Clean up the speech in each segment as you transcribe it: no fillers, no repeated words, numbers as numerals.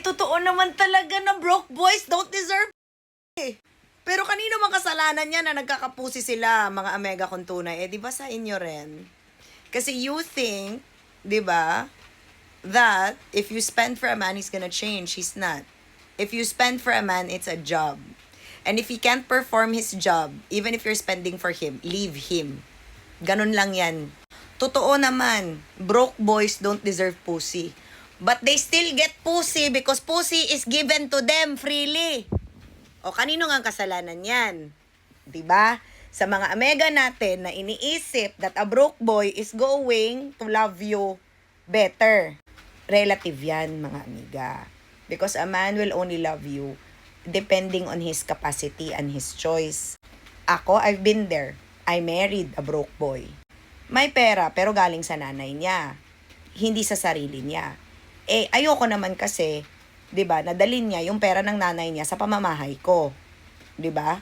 Totoo naman talaga na broke boys don't deserve eh. Pero kanino mang kasalanan niya na nagkakapusi sila, mga Amega kung tunay? Di ba sa inyo rin? Kasi you think, di ba, that if you spend for a man, he's gonna change. He's not. If you spend for a man, it's a job. And if he can't perform his job, even if you're spending for him, leave him. Ganun lang yan. Totoo naman, broke boys don't deserve pussy. But they still get pussy because pussy is given to them freely. O kanino nga kasalanan yan? 'Di ba? Sa mga Amega natin na iniisip that a broke boy is going to love you better. Relative yan, mga amiga. Because a man will only love you depending on his capacity and his choice. Ako, I've been there. I married a broke boy. May pera pero galing sa nanay niya. Hindi sa sarili niya. Ayoko naman kasi 'di ba, nadalin niya yung pera ng nanay niya sa pamamahay ko. 'Di ba?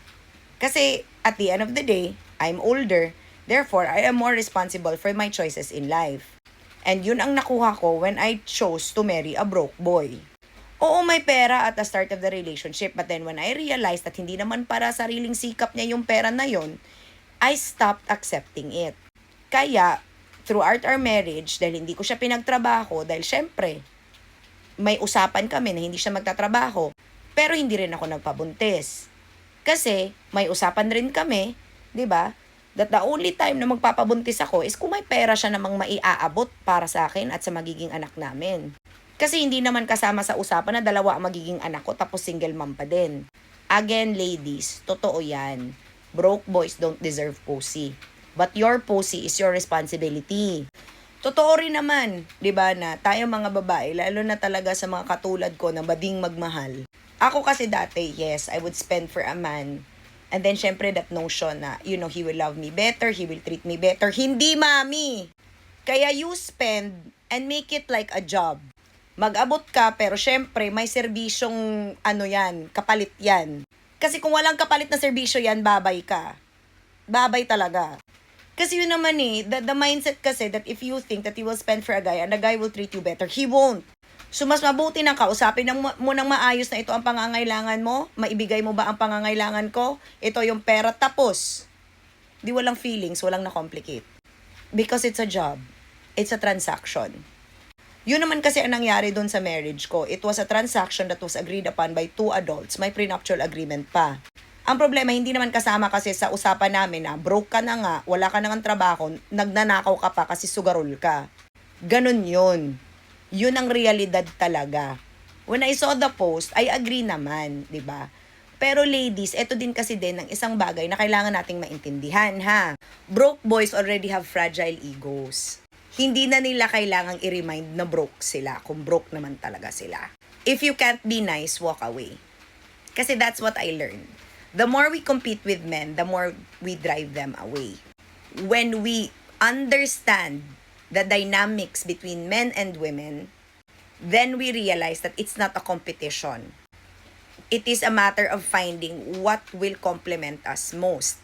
Kasi at the end of the day, I'm older, therefore I am more responsible for my choices in life. And yun ang nakuha ko when I chose to marry a broke boy. Oo, may pera at the start of the relationship, but then when I realized that hindi naman para sariling sikap niya yung pera na yon, I stopped accepting it. Kaya, throughout our marriage, dahil hindi ko siya pinagtrabaho, dahil syempre, may usapan kami na hindi siya magtatrabaho, pero hindi rin ako nagpabuntis. Kasi may usapan rin kami, 'di ba? That the only time na magpapabuntis ako is kung may pera siya namang maiaabot para sa akin at sa magiging anak namin. Kasi hindi naman kasama sa usapan na dalawa ang magiging anak ko tapos single mom pa din. Again, ladies, totoo 'yan. Broke boys don't deserve pussy. But your pussy is your responsibility. Totoo rin naman, 'di ba, na tayo mga babae, lalo na talaga sa mga katulad ko na bading magmahal. Ako kasi dati, yes, I would spend for a man. And then syempre that notion na, you know, he will love me better, he will treat me better. Hindi, mami. Kaya you spend and make it like a job. Mag-abot ka pero syempre may serbisyong kapalit yan. Kasi kung walang kapalit na serbisyo yan, babay ka. Babay talaga. Kasi yun naman the mindset kasi that if you think that you will spend for a guy and the guy will treat you better, he won't. So mas mabuti nang kausapin mo nang maayos na ito ang pangangailangan mo, maibigay mo ba ang pangangailangan ko, ito yung pera, tapos. Di walang feelings, walang na-complicate. Because it's a job. It's a transaction. Yun naman kasi ang nangyari doon sa marriage ko. It was a transaction that was agreed upon by two adults. May prenuptial agreement pa. Ang problema, hindi naman kasama kasi sa usapan namin na broke ka na nga, wala ka na ng trabaho, nagnanakaw ka pa kasi sugarol ka. Ganun yun. Yun ang realidad talaga. When I saw the post, I agree naman, di ba? Pero ladies, ito din kasi din ang isang bagay na kailangan nating maintindihan, ha? Broke boys already have fragile egos. Hindi na nila kailangang i-remind na broke sila, kung broke naman talaga sila. If you can't be nice, walk away. Kasi that's what I learned. The more we compete with men, the more we drive them away. When we understand the dynamics between men and women, then we realize that it's not a competition. It is a matter of finding what will complement us most.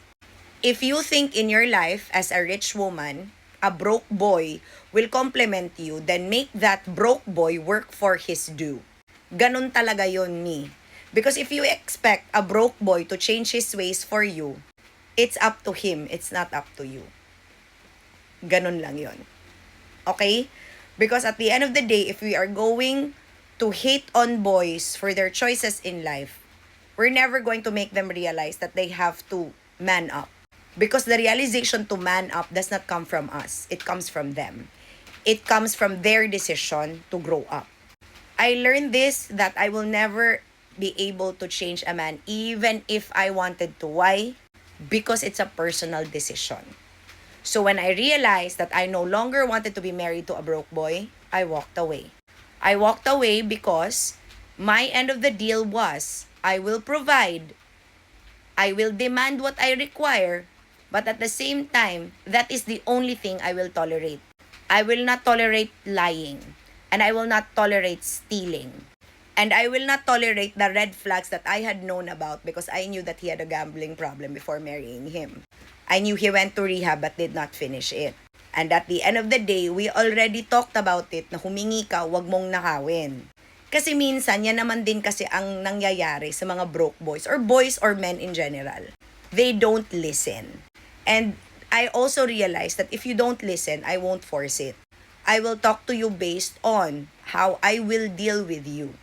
If you think in your life as a rich woman, a broke boy will complement you, then make that broke boy work for his due. Ganun talaga yon, me. Because if you expect a broke boy to change his ways for you, it's up to him, it's not up to you. Ganun lang yon. Okay? Because at the end of the day, if we are going to hate on boys for their choices in life, we're never going to make them realize that they have to man up. Because the realization to man up does not come from us. It comes from them. It comes from their decision to grow up. I learned this, that I will never be able to change a man even if I wanted to. Why? Because it's a personal decision. So when I realized that I no longer wanted to be married to a broke boy, I walked away. I walked away because my end of the deal was, I will provide, I will demand what I require, but at the same time, that is the only thing I will tolerate. I will not tolerate lying, and I will not tolerate stealing. And I will not tolerate the red flags that I had known about because I knew that he had a gambling problem before marrying him. I knew he went to rehab but did not finish it. And at the end of the day, we already talked about it na humingi ka, wag mong nakawin. Kasi minsan, yan naman din kasi ang nangyayari sa mga broke boys or men in general. They don't listen. And I also realized that if you don't listen, I won't force it. I will talk to you based on how I will deal with you.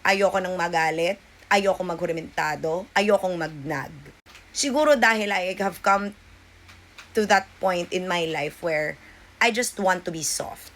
Ayoko nang magalit, ayoko maghurimentado, ayokong magnag. Siguro dahil I have come to that point in my life where I just want to be soft.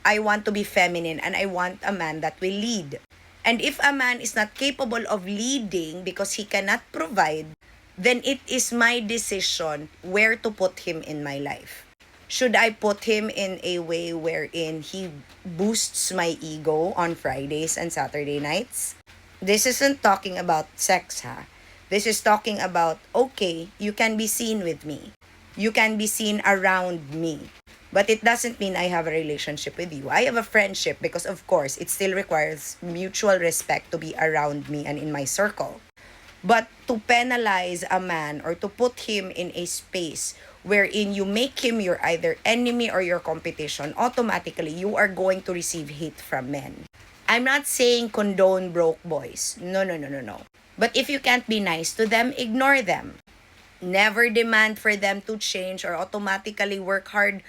I want to be feminine and I want a man that will lead. And if a man is not capable of leading because he cannot provide, then it is my decision where to put him in my life. Should I put him in a way wherein he boosts my ego on Fridays and Saturday nights? This isn't talking about sex, ha? This is talking about, okay, you can be seen with me. You can be seen around me. But it doesn't mean I have a relationship with you. I have a friendship because, of course, it still requires mutual respect to be around me and in my circle. But to penalize a man or to put him in a space wherein you make him your either enemy or your competition, automatically you are going to receive hate from men. I'm not saying condone broke boys. No. But if you can't be nice to them, ignore them. Never demand for them to change or automatically work hard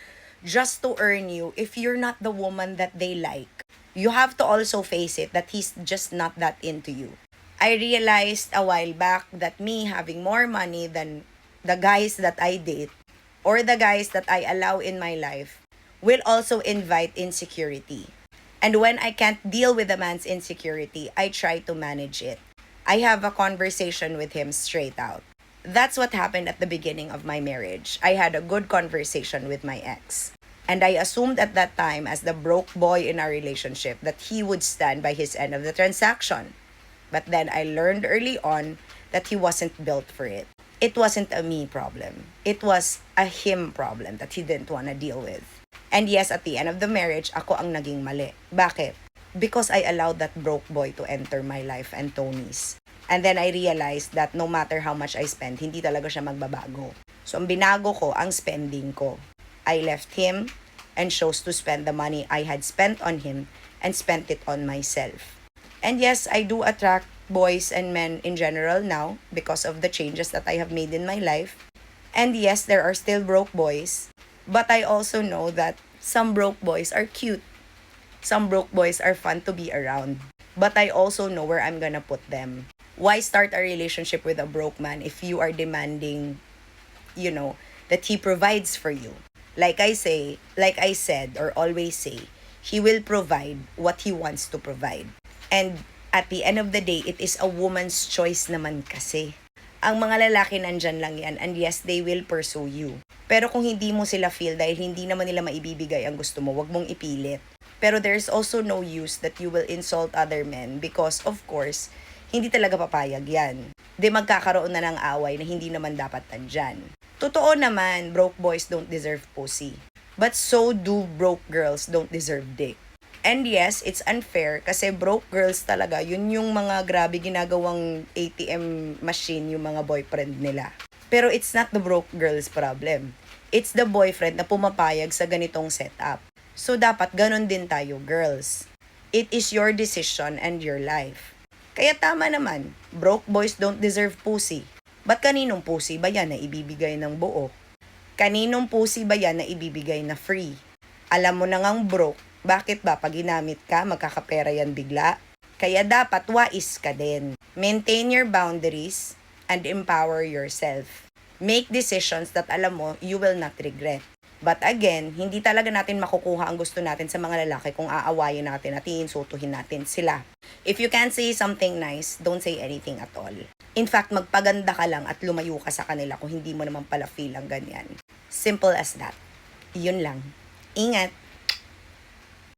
just to earn you if you're not the woman that they like. You have to also face it that he's just not that into you. I realized a while back that me having more money than the guys that I date or the guys that I allow in my life will also invite insecurity. And when I can't deal with a man's insecurity, I try to manage it. I have a conversation with him straight out. That's what happened at the beginning of my marriage. I had a good conversation with my ex. And I assumed at that time, as the broke boy in our relationship, that he would stand by his end of the transaction. But then I learned early on that he wasn't built for it. It wasn't a me problem. It was a him problem that he didn't want to deal with. And yes, at the end of the marriage, ako ang naging mali. Bakit? Because I allowed that broke boy to enter my life and Tony's. And then I realized that no matter how much I spend, hindi talaga siya magbabago. So ang binago ko, ang spending ko. I left him and chose to spend the money I had spent on him and spent it on myself. And yes, I do attract boys and men in general now because of the changes that I have made in my life. And yes, there are still broke boys. But I also know that some broke boys are cute. Some broke boys are fun to be around. But I also know where I'm gonna put them. Why start a relationship with a broke man if you are demanding, that he provides for you? Like I said, or always say, he will provide what he wants to provide. And at the end of the day, it is a woman's choice naman kasi. Ang mga lalaki nandyan lang yan, and yes, they will pursue you. Pero kung hindi mo sila feel dahil hindi naman nila maibibigay ang gusto mo, wag mong ipilit. Pero there's also no use that you will insult other men because, of course, hindi talaga papayag yan. Di magkakaroon na ng away na hindi naman dapat nandyan. Totoo naman, broke boys don't deserve pussy. But so do broke girls don't deserve dick. And yes, it's unfair kasi broke girls talaga, yun yung mga grabe ginagawang ATM machine yung mga boyfriend nila. Pero it's not the broke girl's problem. It's the boyfriend na pumapayag sa ganitong setup. So dapat ganon din tayo, girls. It is your decision and your life. Kaya tama naman, broke boys don't deserve pussy. Ba't kaninong pussy ba yan na ibibigay ng buo? Kaninong pussy ba yan na ibibigay na free? Alam mo na ngang broke, bakit ba pag ginamit ka, magkakapera yan bigla? Kaya dapat wais ka din. Maintain your boundaries and empower yourself. Make decisions that alam mo you will not regret. But again, hindi talaga natin makukuha ang gusto natin sa mga lalaki kung aawayin natin at iinsultuhin natin sila. If you can't say something nice, don't say anything at all. In fact, magpaganda ka lang at lumayo ka sa kanila kung hindi mo naman pala feel ang ganyan. Simple as that. Yun lang. Ingat!